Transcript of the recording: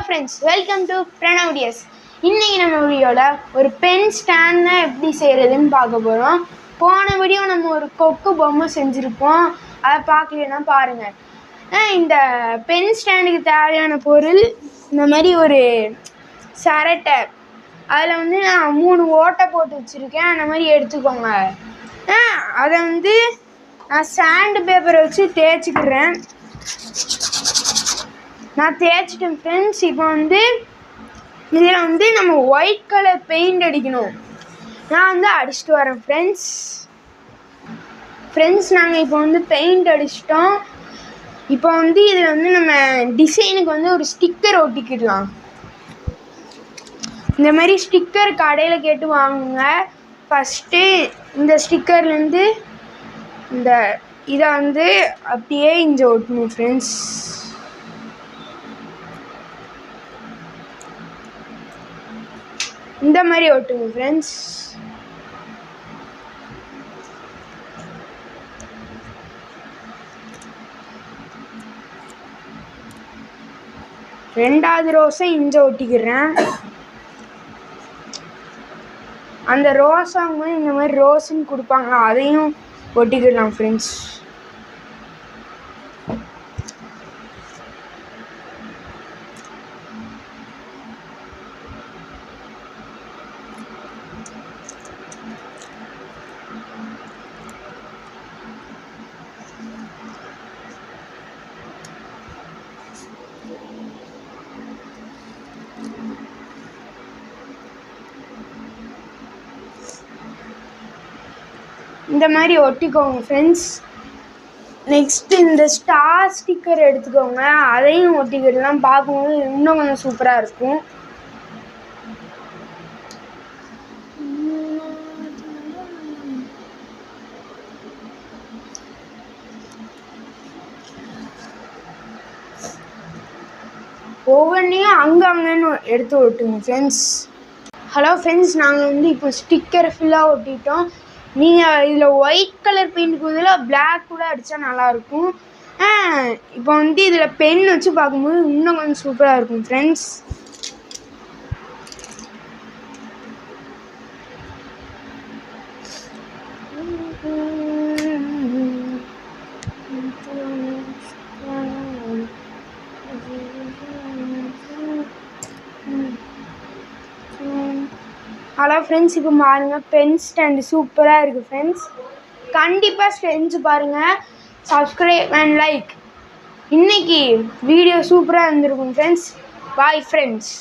friends, welcome to Pranav DS. இன்னைக்கு நம்ம வீடியோல ஒரு பென் ஸ்டாண்ட்னா எப்படி செய்யறதுன்னு பார்க்க போறோம். போன வீடியோ நம்ம ஒரு கொக்கு பொம்மை செஞ்சிருப்போம். அதை பார்க்கலன்னா பாருங்க. இந்த பென் ஸ்டாண்டுக்கு தேவையான பொருள் இந்த மாதிரி ஒரு சரட்டை, அதில் வந்து நான் 3 ஓட்டை போட்டு வச்சுருக்கேன். அந்த மாதிரி எடுத்துக்கோங்க. அதை வந்து நான் சாண்டு பேப்பரை வச்சு தேய்ச்சிக்கிறேன். நான் தேய்ச்சிட்டேன் ஃப்ரெண்ட்ஸ். இப்போ வந்து இதில் வந்து நம்ம ஒயிட் கலர் பெயிண்ட் அடிக்கணும். நான் வந்து அடிச்சுட்டு வரேன் ஃப்ரெண்ட்ஸ். நாங்கள் இப்போ வந்து பெயிண்ட் அடிச்சிட்டோம். இப்போ வந்து இதில் வந்து நம்ம டிசைனுக்கு வந்து ஒரு ஸ்டிக்கர் ஒட்டிக்கிடலாம். இந்த மாதிரி ஸ்டிக்கர் கடையில் கேட்டு வாங்குங்க. ஃபஸ்ட்டு இந்த ஸ்டிக்கர்லேருந்து இந்த இதை வந்து அப்படியே இங்கே ஒட்டணும் ஃப்ரெண்ட்ஸ். இந்த மாதிரி ஒட்டுங்க ஃப்ரெண்ட்ஸ். ரெண்டாவது ரோஸை இங்கே ஒட்டிக்கிறேன். அந்த ரோஸ் அவங்க இந்த மாதிரி ரோஸுன்னு கொடுப்பாங்க, அதையும் ஒட்டிக்கிடலாம் ஃப்ரெண்ட்ஸ். இந்த மாதிரி ஒட்டிக்கோங்க ஃப்ரெண்ட்ஸ். நெக்ஸ்ட்டு இந்த ஸ்டார் ஸ்டிக்கர் எடுத்துக்கோங்க, அதையும் ஒட்டிக்கிடலாம். பார்க்கும்போது இன்னும் கொஞ்சம் சூப்பராக இருக்கும். ஒவ்வொன்றையும் அங்கன்னு எடுத்து ஒட்டுங்க ஃப்ரெண்ட்ஸ். ஹலோ ஃப்ரெண்ட்ஸ், நாங்கள் வந்து இப்போ ஸ்டிக்கர் ஃபுல்லாக ஒட்டிட்டோம். நீங்கள் இதில் ஒயிட் கலர் பெயிண்ட் பதிலாக பிளாக் கூட அடித்தா நல்லாயிருக்கும். இப்போ வந்து இதில் பென் வச்சு பார்க்கும்போது இன்னும் கொஞ்சம் சூப்பராக இருக்கும் ஃப்ரெண்ட்ஸ். ஹலோ ஃப்ரெண்ட்ஸ், இப்போ பாருங்கள் பென் ஸ்டாண்டு சூப்பராக இருக்குது ஃப்ரெண்ட்ஸ். கண்டிப்பாக செஞ்சு பாருங்கள். Subscribe and like. இன்றைக்கி வீடியோ சூப்பராக இருந்திருக்கும் ஃப்ரெண்ட்ஸ். Bye friends.